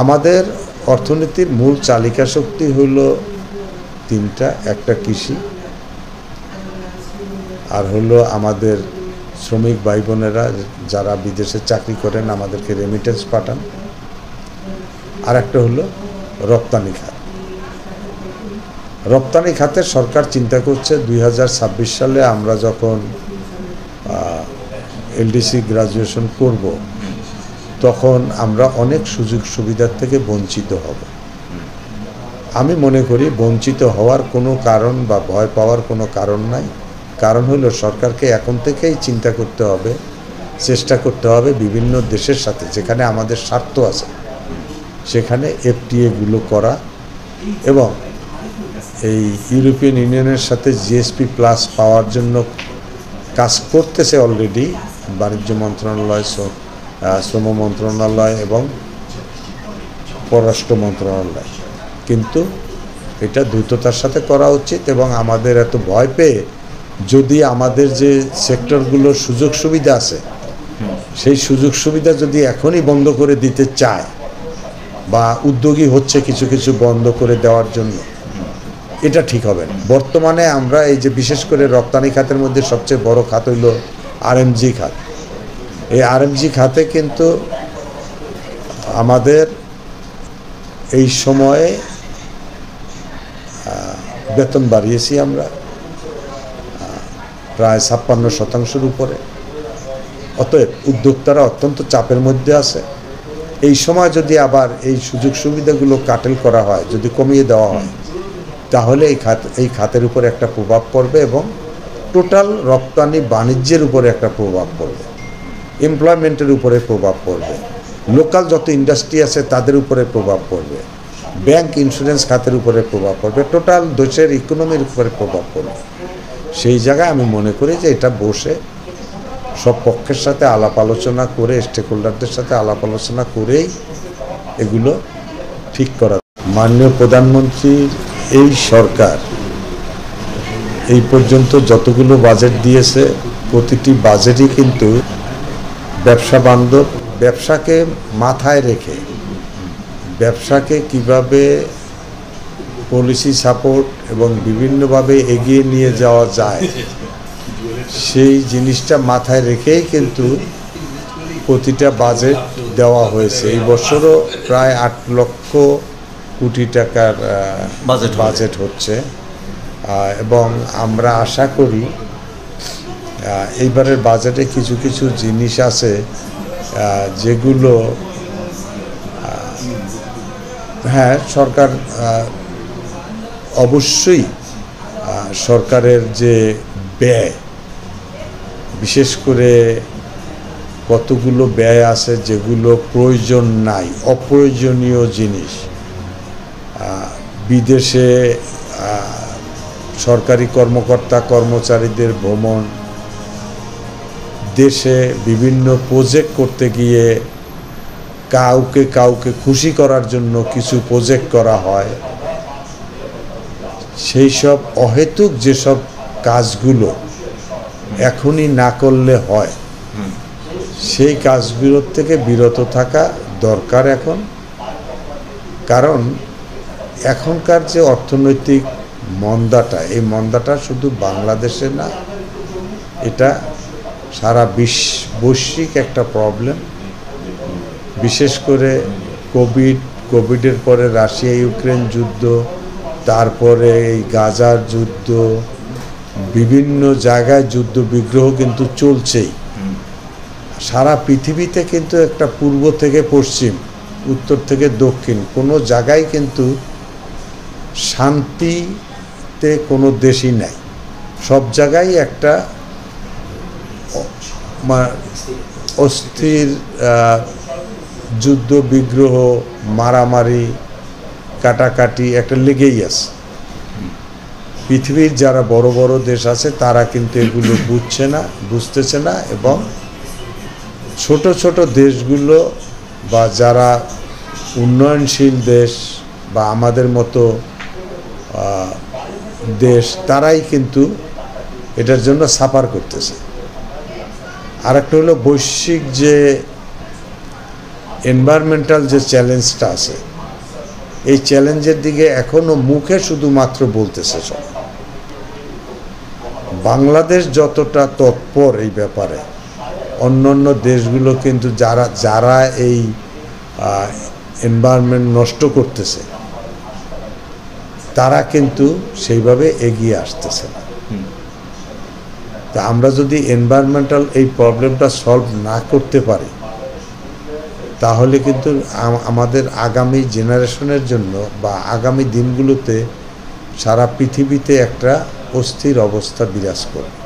আমাদের অর্থনীতির মূল চালিকা শক্তি হল তিনটা, একটা কৃষি, আর হলো আমাদের শ্রমিক ভাই বোনেরা যারা বিদেশে চাকরি করেন আমাদেরকে রেমিটেন্স পাঠান, আর একটা হলো রপ্তানি খাত। রপ্তানি খাতে সরকার চিন্তা করছে 2026 সালে আমরা যখন এলডিসি গ্রাজুয়েশন করব তখন আমরা অনেক সুযোগ সুবিধার থেকে বঞ্চিত হব। আমি মনে করি বঞ্চিত হওয়ার কোনো কারণ বা ভয় পাওয়ার কোনো কারণ নাই। কারণ হলো সরকারকে এখন থেকেই চিন্তা করতে হবে, চেষ্টা করতে হবে বিভিন্ন দেশের সাথে যেখানে আমাদের স্বার্থ আছে সেখানে এফটিএগুলো করা, এবং এই ইউরোপিয়ান ইউনিয়নের সাথে জিএসপি প্লাস পাওয়ার জন্য কাজ করতেছে অলরেডি বাণিজ্য মন্ত্রণালয়, শ্রম মন্ত্রণালয় এবং পররাষ্ট্র মন্ত্রণালয়। কিন্তু এটা দ্রুততার সাথে করা উচিত, এবং আমাদের এত ভয় পেয়ে যদি আমাদের যে সেক্টরগুলোর সুযোগ সুবিধা আছে সেই সুযোগ সুবিধা যদি এখনই বন্ধ করে দিতে চায় বা উদ্যোগী হচ্ছে কিছু কিছু বন্ধ করে দেওয়ার জন্য, এটা ঠিক হবে না। বর্তমানে আমরা এই যে বিশেষ করে রপ্তানি খাতের মধ্যে সবচেয়ে বড় খাত হইল আরএমজি খাত। এই আরএমজি খাতে কিন্তু আমাদের এই সময়ে বেতন বাড়িয়েছি আমরা প্রায় 56% উপরে। অতএব উদ্যোক্তারা অত্যন্ত চাপের মধ্যে আছে। এই সময় যদি আবার এই সুযোগ সুবিধাগুলো কাটেল করা হয়, যদি কমিয়ে দেওয়া হয়, তাহলে এই খাতের উপর একটা প্রভাব পড়বে এবং টোটাল রপ্তানি বাণিজ্যের উপরে একটা প্রভাব পড়বে, এমপ্লয়মেন্টের উপরে প্রভাব পড়বে, লোকাল যত ইন্ডাস্ট্রি আছে তাদের উপরে প্রভাব পড়বে, ব্যাংক ইন্স্যুরেন্স খাতের উপরে প্রভাব পড়বে, টোটাল দেশের ইকোনমির উপরে প্রভাব পড়বে। সেই জায়গায় আমি মনে করি যে এটা বসে সব পক্ষের সাথে আলাপ আলোচনা করে, স্টেক হোল্ডারদের সাথে আলাপ আলোচনা করেই এগুলো ঠিক করা। মাননীয় প্রধানমন্ত্রীর এই সরকার এই পর্যন্ত যতগুলো বাজেট দিয়েছে প্রতিটি বাজেটই কিন্তু ব্যবসা বান্ধব, ব্যবসাকে মাথায় রেখে ব্যবসাকে কিভাবে পলিসি সাপোর্ট এবং বিভিন্নভাবে এগিয়ে নিয়ে যাওয়া যায় সেই জিনিসটা মাথায় রেখেই কিন্তু প্রতিটা বাজেট দেওয়া হয়েছে। এই বছরও প্রায় 8 লক্ষ কোটি টাকার বাজেট হচ্ছে, এবং আমরা আশা করি এইবারের বাজেটে কিছু কিছু জিনিস আছে যেগুলো হ্যাঁ সরকার অবশ্যই সরকারের যে ব্যয়, বিশেষ করে কতগুলো ব্যয় আছে যেগুলো প্রয়োজন নাই, অপ্রয়োজনীয় জিনিস, বিদেশে সরকারি কর্মকর্তা কর্মচারীদের ভ্রমণ, দেশে বিভিন্ন প্রজেক্ট করতে গিয়ে কাউকে খুশি করার জন্য কিছু প্রজেক্ট করা হয়, সেই সব অহেতুক যেসব কাজগুলো এখনই না করলে হয় সেই কাজগুলোর থেকে বিরত থাকা দরকার এখন। কারণ এখনকার যে অর্থনৈতিক মন্দাটা, এই মন্দাটা শুধু বাংলাদেশে না, এটা সারা বৈশ্বিক একটা প্রবলেম। বিশেষ করে কোভিডের পরে রাশিয়া ইউক্রেন যুদ্ধ, তারপরে এই গাজার যুদ্ধ, বিভিন্ন জায়গায় যুদ্ধ বিগ্রহ কিন্তু চলছেই। সারা পৃথিবীতে কিন্তু একটা পূর্ব থেকে পশ্চিম, উত্তর থেকে দক্ষিণ, কোনো জায়গায় কিন্তু শান্তিতে কোনো দেশই নাই। সব জায়গায় একটা অস্থির যুদ্ধ বিগ্রহ, মারামারি, কাটাকাটি একটা লেগেই আছে। পৃথিবীর যারা বড় বড় দেশ আছে তারা কিন্তু এগুলো বুঝতেছে না, এবং ছোট ছোট দেশগুলো বা যারা উন্নয়নশীল দেশ বা আমাদের মতো দেশ, তারাই কিন্তু এটার জন্য সাফার করতেছে। আর একটা হলো বৈশ্বিক যে এনভায়রনমেন্টাল যে চ্যালেঞ্জটা আছে এই চ্যালেঞ্জের দিকে এখনও মুখে শুধুমাত্র বলতেছে সব। বাংলাদেশ যতটা তৎপর এই ব্যাপারে, অন্যান্য দেশগুলো কিন্তু যারা এই এনভায়রনমেন্ট নষ্ট করতেছে তারা কিন্তু সেইভাবে এগিয়ে আসতেছে না। তা আমরা যদি এনভায়রনমেন্টাল এই প্রবলেমটা সলভ না করতে পারি তাহলে কিন্তু আমাদের আগামী জেনারেশনের জন্য বা আগামী দিনগুলোতে সারা পৃথিবীতে একটা অস্থির অবস্থা বিরাজ করবে।